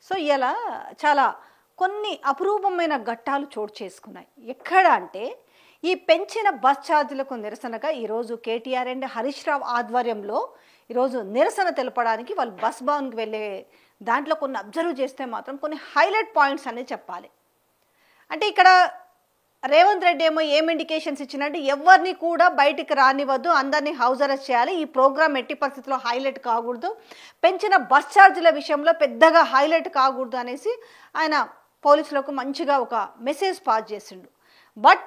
So ఇలా చాలా కొన్ని అపురూపమైన ఘట్టాలు చోటు చేసుకున్నాయి. ఎక్కడ అంటే ఈ పెంచిన బస్ ఛార్జీలకు నిరసనగా ఈరోజు కేటీఆర్ అండ్ హరీష్ రావు ఆధ్వర్యంలో ఈరోజు నిరసన తెలపడానికి వాళ్ళు బస్ భవన్కి వెళ్ళే దాంట్లో కొన్ని అబ్జర్వ్ చేస్తే మాత్రం కొన్ని హైలైట్ పాయింట్స్ అనేది చెప్పాలి. అంటే ఇక్కడ రేవంత్ రెడ్డి ఏమో ఏం ఇండికేషన్స్ ఇచ్చినట్టు ఎవరిని కూడా బయటికి రానివ్వద్దు, అందరినీ హౌస్ అరెస్ట్ చేయాలి, ఈ ప్రోగ్రామ్ ఎట్టి పరిస్థితుల్లో హైలైట్ కాకూడదు, పెంచిన బస్ ఛార్జీల విషయంలో పెద్దగా హైలైట్ కాకూడదు అనేసి ఆయన పోలీసులకు మంచిగా ఒక మెసేజ్ పాస్ చేసిండు. బట్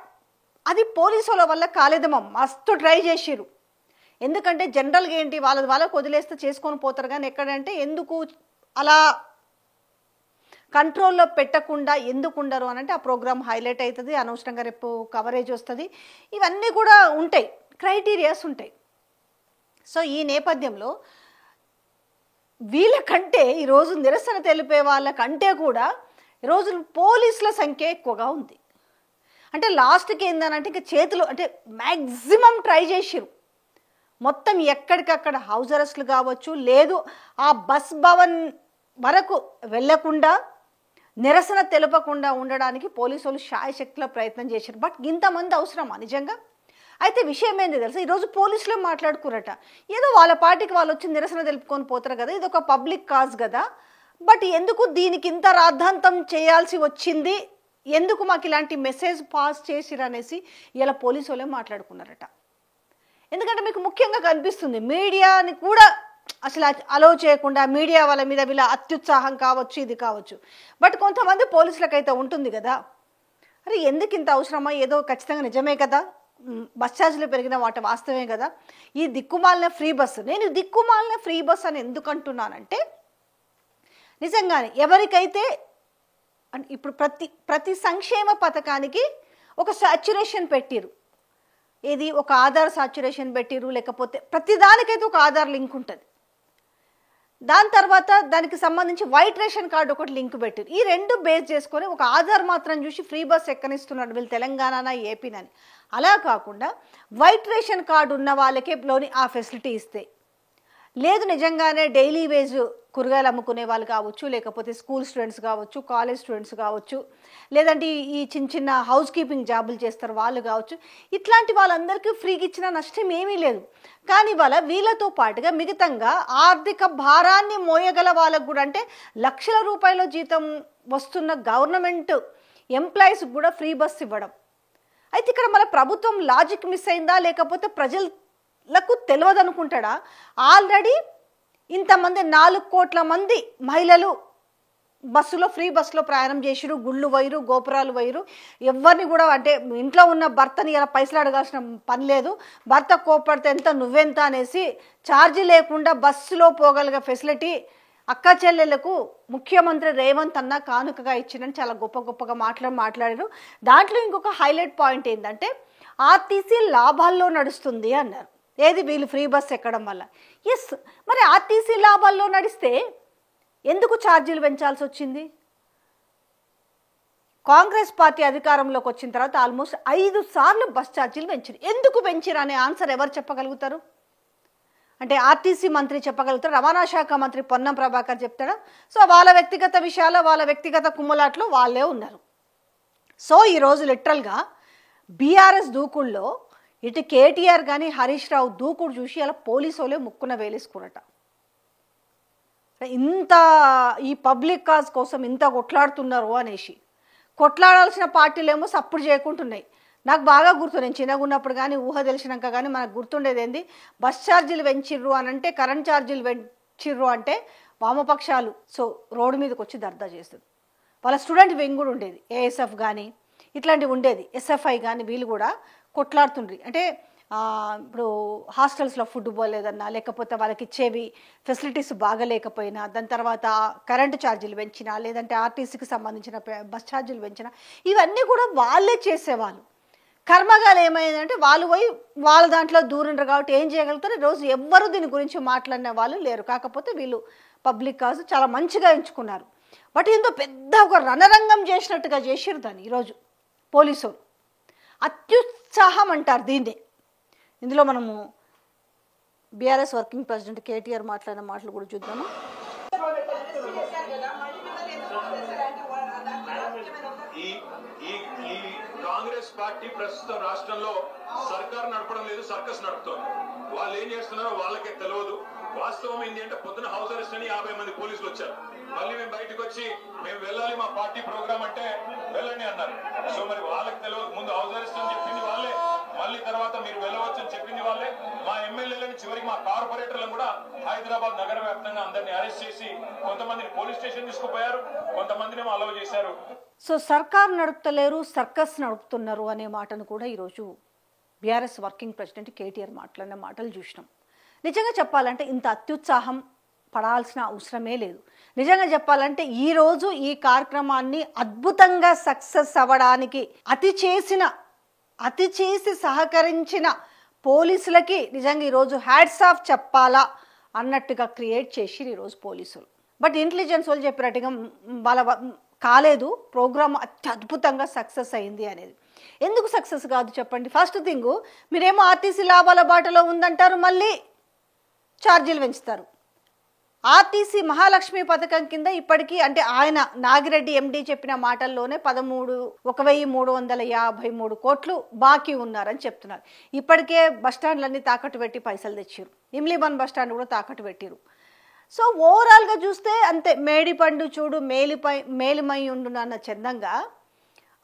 అది పోలీసుల వల్ల కాలేదమ్మా, మస్తు ట్రై చేసిరు. ఎందుకంటే జనరల్గా ఏంటి వాళ్ళకి వదిలేస్తే చేసుకొని పోతారు, కానీ ఎక్కడంటే ఎందుకు అలా కంట్రోల్లో పెట్టకుండా ఎందుకు ఉండరు అని అంటే ఆ ప్రోగ్రామ్ హైలైట్ అవుతుంది, అనవసరంగా రేపు కవరేజ్ వస్తుంది, ఇవన్నీ కూడా ఉంటాయి, క్రైటీరియాస్ ఉంటాయి. సో ఈ నేపథ్యంలో వీళ్ళకంటే ఈరోజు నిరసన తెలిపే వాళ్ళకంటే కూడా ఈరోజు పోలీసుల సంఖ్య ఎక్కువగా ఉంది. అంటే లాస్ట్కి ఏందనంటే ఇంకా చేతులు అంటే మ్యాక్సిమం ట్రై చేసిరు, మొత్తం ఎక్కడికక్కడ హౌస్ అరెస్ట్లు కావచ్చు, లేదు ఆ బస్ భవన్ వరకు వెళ్లకుండా నిరసన తెలపకుండా ఉండడానికి పోలీసులు శాయశక్తిలో ప్రయత్నం చేశారు. బట్ ఇంతమంది అవసరమా నిజంగా? అయితే విషయం ఏంది తెలుసా, ఈరోజు పోలీసులే మాట్లాడుకురట, ఏదో వాళ్ళ పార్టీకి వాళ్ళు వచ్చి నిరసన తెలుపుకొని పోతారు కదా, ఇది ఒక పబ్లిక్ కాజ్ కదా, బట్ ఎందుకు దీనికి ఇంత రాద్ధాంతం చేయాల్సి వచ్చింది, ఎందుకు మాకు ఇలాంటి మెసేజ్ పాస్ చేసిరు అనేసి ఇలా పోలీసులే మాట్లాడుకున్నారట. ఎందుకంటే మీకు ముఖ్యంగా కనిపిస్తుంది మీడియాని కూడా అసలు అలో చేయకుండా మీడియా వాళ్ళ మీద వీళ్ళ అత్యుత్సాహం కావచ్చు, ఇది కావచ్చు. బట్ కొంతమంది పోలీసులకైతే ఉంటుంది కదా, అరే ఎందుకు ఇంత అవసరమా, ఏదో ఖచ్చితంగా నిజమే కదా, బస్ ఛార్జీలు పెరిగిన వాటి వాస్తవమే కదా, ఈ దిక్కుమాలిన ఫ్రీ బస్సు, నేను దిక్కుమాలిన ఫ్రీ బస్ అని ఎందుకు అంటున్నానంటే నిజంగానే ఎవరికైతే ఇప్పుడు ప్రతి సంక్షేమ పథకానికి ఒక సాచ్యురేషన్ పెట్టిరు, ఏది ఒక ఆధార్ సాచ్యురేషన్ పెట్టిరు, లేకపోతే ప్రతిదానికైతే ఒక ఆధార్ లింక్ ఉంటుంది, దాని తర్వాత దానికి సంబంధించి వైట్ రేషన్ కార్డు ఒకటి లింక్ పెట్టిరు. ఈ రెండు బేస్ చేసుకొని ఒక ఆధార్ మాత్రం చూసి ఫ్రీ బస్ ఎక్కనిస్తున్నాడు వీళ్ళు తెలంగాణ ఏపీనని. అలా కాకుండా వైట్ రేషన్ కార్డు ఉన్న వాళ్ళకే లోని ఆ ఫెసిలిటీ ఇస్తే, లేదు నిజంగానే డైలీ వేజ్ కూరగాయలు అమ్ముకునే వాళ్ళు కావచ్చు, లేకపోతే స్కూల్ స్టూడెంట్స్ కావచ్చు, కాలేజ్ స్టూడెంట్స్ కావచ్చు, లేదంటే ఈ చిన్న హౌస్ కీపింగ్ జాబులు చేస్తారు వాళ్ళు కావచ్చు, ఇట్లాంటి వాళ్ళందరికీ ఫ్రీగా ఇచ్చిన నష్టం ఏమీ లేదు. కానీ వీళ్ళతో పాటుగా మిగతంగా ఆర్థిక భారాన్ని మోయగల వాళ్ళకు కూడా, అంటే లక్షల రూపాయల జీతం వస్తున్న గవర్నమెంట్ ఎంప్లాయీస్ కూడా ఫ్రీ బస్ ఇవ్వడం. అయితే ఇక్కడ మన ప్రభుత్వం లాజిక్ మిస్ అయిందా, లేకపోతే ప్రజలకు తెలియదు అనుకుంటాడా? ఆల్రెడీ ఇంతమంది 4 కోట్ల మంది మహిళలు బస్సులో ఫ్రీ బస్సులో ప్రయాణం చేసిరు, గుళ్ళు వైరు, గోపురాలు వైరు, ఎవరిని కూడా అంటే ఇంట్లో ఉన్న భర్తని ఇలా పైసలు అడగాల్సిన పని లేదు, భర్త కోపడితే ఎంత నువ్వెంత అనేసి ఛార్జీ లేకుండా బస్సులో పోగలిగే ఫెసిలిటీ అక్క చెల్లెలకు ముఖ్యమంత్రి రేవంత్ అన్న కానుకగా ఇచ్చిందని చాలా గొప్పగా మాట్లాడారు. దాంట్లో ఇంకొక హైలైట్ పాయింట్ ఏంటంటే ఆర్టీసీ లాభాల్లో నడుస్తుంది అన్నారు. ఏది వీళ్ళు ఫ్రీ బస్ ఎక్కడం వల్ల. ఎస్, మరి ఆర్టీసీ లాభాల్లో నడిస్తే ఎందుకు ఛార్జీలు పెంచాల్సి వచ్చింది? కాంగ్రెస్ పార్టీ అధికారంలోకి వచ్చిన తర్వాత ఆల్మోస్ట్ 5 సార్లు బస్ ఛార్జీలు పెంచారు. ఎందుకు పెంచారు అనే ఆన్సర్ ఎవరు చెప్పగలుగుతారు? అంటే ఆర్టీసీ మంత్రి చెప్పగలుగుతారు, రవాణా శాఖ మంత్రి పొన్నం ప్రభాకర్ చెప్తారా? సో వాళ్ళ వ్యక్తిగత విషయాలు, వాళ్ళ వ్యక్తిగత కుమ్మలాట్లు వాళ్ళే ఉన్నారు. సో ఈరోజు లిటరల్గా బీఆర్ఎస్ దూకుల్లో ఇటు కేటీఆర్ కానీ హరీష్ రావు దూకుడు చూసి అలా పోలీసు వాళ్ళే ముక్కున వేలేసుకున్నట. ఇంత ఈ పబ్లిక్ కాజ్ కోసం ఇంత కొట్లాడుతున్నారు అనేసి, కొట్లాడాల్సిన పార్టీలేమో సప్పుడు చేయకుంటున్నాయి. నాకు బాగా గుర్తు, నేను చిన్నగా ఉన్నప్పుడు కానీ ఊహ తెలిసినాక కానీ మనకు గుర్తుండేది ఏంది, బస్ ఛార్జీలు పెంచిర్రు అని అంటే, కరెంట్ ఛార్జీలు పెంచిర్రు అంటే వామపక్షాలు సో రోడ్డు మీదకి వచ్చి దర్దా చేస్తుంది. వాళ్ళ స్టూడెంట్ వింగ్ కూడా ఉండేది, ఏఎస్ఎఫ్ కానీ ఇట్లాంటివి ఉండేది, ఎస్ఎఫ్ఐ కానీ, వీళ్ళు కూడా కొట్లాడుతుండ్రి. అంటే ఇప్పుడు హాస్టల్స్లో ఫుడ్ పోలేదన్నా, లేకపోతే వాళ్ళకి ఇచ్చేవి ఫెసిలిటీస్ బాగలేకపోయినా, దాని తర్వాత కరెంటు ఛార్జీలు పెంచినా, లేదంటే ఆర్టీసీకి సంబంధించిన బస్ ఛార్జీలు పెంచినా, ఇవన్నీ కూడా వాళ్ళే చేసేవాళ్ళు. కర్మగాలు ఏమైందంటే వాళ్ళు పోయి వాళ్ళ దాంట్లో దూరిండ్రు కాబట్టి ఏం చేయగలుగుతారు? ఈరోజు ఎవ్వరు దీని గురించి మాట్లాడిన వాళ్ళు లేరు. కాకపోతే వీళ్ళు పబ్లిక్ కాజ్ చాలా మంచిగా ఎంచుకున్నారు. బట్ ఏందో పెద్ద ఒక రణరంగం చేసినట్టుగా చేసిరు దాన్ని ఈరోజు పోలీసులు. అత్యుత్సాహం అంటారు దీన్ని. ఇందులో మనము బీఆర్ఎస్ వర్కింగ్ ప్రెసిడెంట్ కేటీఆర్ మాట్లాడిన మాటలు కూడా చూద్దాము. పార్టీ ప్రస్తుతం రాష్ట్రంలో సర్కార్ నడపడం లేదు, సర్కస్ నడుపుతోంది. వాళ్ళు ఏం చేస్తున్నారో వాళ్ళకే తెలియదు. వాస్తవం ఏంటి అంటే పొద్దున హౌస్ అరెస్ట్ అని 50 మంది పోలీసులు వచ్చారు. మళ్ళీ మేము బయటకు వచ్చి మేము వెళ్ళాలి మా పార్టీ ప్రోగ్రామ్ అంటే వెళ్ళండి అన్నారు. సో మరి వాళ్ళకి తెలియదు. ముందు హౌస్ అరెస్ట్ అని చెప్పింది వాళ్ళే, మళ్ళీ తర్వాత మీరు వెళ్ళవచ్చు అని చెప్పింది వాళ్ళే. మా ఎమ్మెల్యేలని చివరికి మా కార్పొరేటర్లను కూడా హైదరాబాద్ నగర వ్యాప్తంగా అందరినీ అరెస్ట్ చేసి కొంతమందిని పోలీస్ స్టేషన్ తీసుకుపోయారు, కొంతమందిని అలౌ చేశారు. సో సర్కార్ నడుపుతలేరు, సర్కస్ నడుపుతున్నారు అనే మాటను కూడా ఈరోజు బీఆర్ఎస్ వర్కింగ్ ప్రెసిడెంట్ కేటీఆర్ మాట్లాడిన మాటలు చూసినాం. నిజంగా చెప్పాలంటే ఇంత అత్యుత్సాహం పడాల్సిన అవసరమే లేదు. నిజంగా చెప్పాలంటే ఈరోజు ఈ కార్యక్రమాన్ని అద్భుతంగా సక్సెస్ అవ్వడానికి అతి చేసి సహకరించిన పోలీసులకి నిజంగా ఈరోజు హ్యాట్స్ ఆఫ్ చెప్పాలా అన్నట్టుగా క్రియేట్ చేసి ఈరోజు పోలీసులు. బట్ ఇంటెలిజెన్స్ వాళ్ళు చెప్పినట్టుగా వాళ్ళ కాలేదు, ప్రోగ్రామ్ అత్యద్భుతంగా సక్సెస్ అయింది అనేది. ఎందుకు సక్సెస్ కాదు చెప్పండి? ఫస్ట్ థింగ్, మీరేమో ఆర్టీసీ లాభాల బాటలో ఉందంటారు, మళ్ళీ ఛార్జీలు పెంచుతారు. ఆర్టీసీ మహాలక్ష్మి పథకం కింద ఇప్పటికీ అంటే ఆయన నాగిరెడ్డి ఎండి చెప్పిన మాటల్లోనే 13,353 కోట్లు బాకీ ఉన్నారని చెప్తున్నారు. ఇప్పటికే బస్టాండ్లన్నీ తాకట్టు పెట్టి పైసలు తెచ్చారు. ఇమ్లీబన్ బస్టాండ్ కూడా తాకట్టు పెట్టారు. సో ఓవరాల్గా చూస్తే అంతే, మేడిపండు చూడు మేలిమై ఉండునన్న చందంగా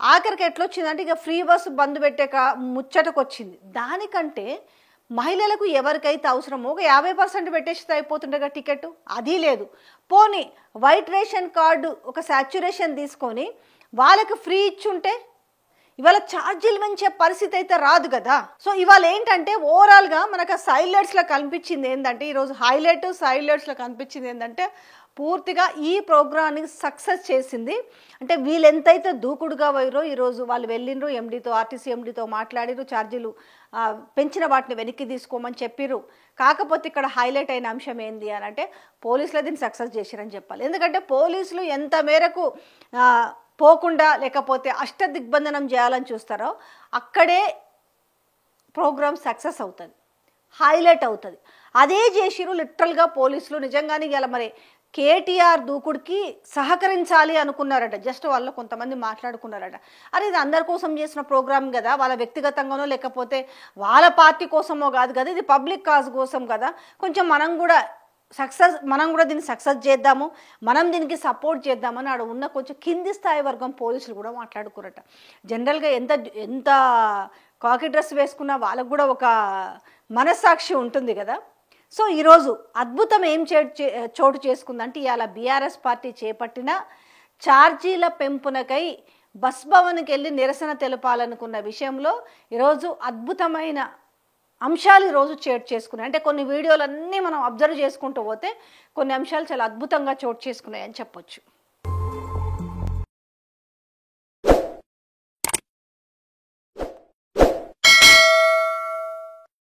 ఆఖరికి ఎట్లొచ్చిందంటే ఇక ఫ్రీ బస్సు బంద్ పెట్టే ముచ్చటకు వచ్చింది. దానికంటే మహిళలకు ఎవరికైతే అవసరమో ఒక 50% పెట్టేస్తే అయిపోతుండగా టికెట్, అది లేదు. పోనీ వైట్ రేషన్ కార్డు ఒక సాచ్యురేషన్ తీసుకొని వాళ్ళకి ఫ్రీ ఇచ్చుంటే ఇవాళ ఛార్జీలు పెంచే పరిస్థితి అయితే రాదు కదా. సో ఇవాళ ఏంటంటే ఓవరాల్గా మనకు ఆ సైలెట్స్లో కనిపించింది ఏంటంటే, ఈరోజు సైలెట్స్లో కనిపించింది ఏంటంటే పూర్తిగా ఈ ప్రోగ్రామ్ని సక్సెస్ చేసింది. అంటే వీళ్ళు ఎంతైతే దూకుడుగా పోయారో ఈరోజు వాళ్ళు వెళ్ళిండ్రు, ఎండీతో ఆర్టీసీ ఎండీతో మాట్లాడిరు, ఛార్జీలు పెంచిన వాటిని వెనక్కి తీసుకోమని చెప్పిర్రు. కాకపోతే ఇక్కడ హైలైట్ అయిన అంశం ఏంది అని అంటే పోలీసులు దీన్ని సక్సెస్ చేసిరని చెప్పాలి. ఎందుకంటే పోలీసులు ఎంత మేరకు పోకుండా లేకపోతే అష్టదిగ్బంధనం చేయాలని చూస్తారో అక్కడే ప్రోగ్రామ్ సక్సెస్ అవుతుంది, హైలైట్ అవుతుంది. అదే చేసిరు లిటరల్గా పోలీసులు. నిజంగానే ఇలా మరి కేటీఆర్ దూకుడికి సహకరించాలి అనుకున్నారట. జస్ట్ వాళ్ళు కొంతమంది మాట్లాడుకున్నారట, అరే ఇది అందరి కోసం చేసిన ప్రోగ్రామ్ కదా, వాళ్ళ వ్యక్తిగతంగానో లేకపోతే వాళ్ళ పార్టీ కోసమో కాదు కదా, ఇది పబ్లిక్ కాజ్ కోసం కదా, కొంచెం మనం కూడా దీన్ని సక్సెస్ చేద్దాము, మనం దీనికి సపోర్ట్ చేద్దామని ఆడ ఉన్న కొంచెం కింది స్థాయి వర్గం పోలీసులు కూడా మాట్లాడుకున్నారట. జనరల్గా ఎంత కాకి డ్రెస్ వేసుకున్నా వాళ్ళకు కూడా ఒక మనస్సాక్షి ఉంటుంది కదా. సో ఈరోజు అద్భుతం ఏం చోటు చేసుకుందంటే ఇవాళ బీఆర్ఎస్ పార్టీ చేపట్టిన ఛార్జీల పెంపునకై బస్ భవన్కి వెళ్ళి నిరసన తెలపాలనుకున్న విషయంలో ఈరోజు అద్భుతమైన అంశాలు ఈరోజు చోటు చేసుకున్నాయి. అంటే కొన్ని వీడియోలన్నీ మనం అబ్జర్వ్ చేసుకుంటూ పోతే కొన్ని అంశాలు చాలా అద్భుతంగా చోటు చేసుకున్నాయని చెప్పొచ్చు.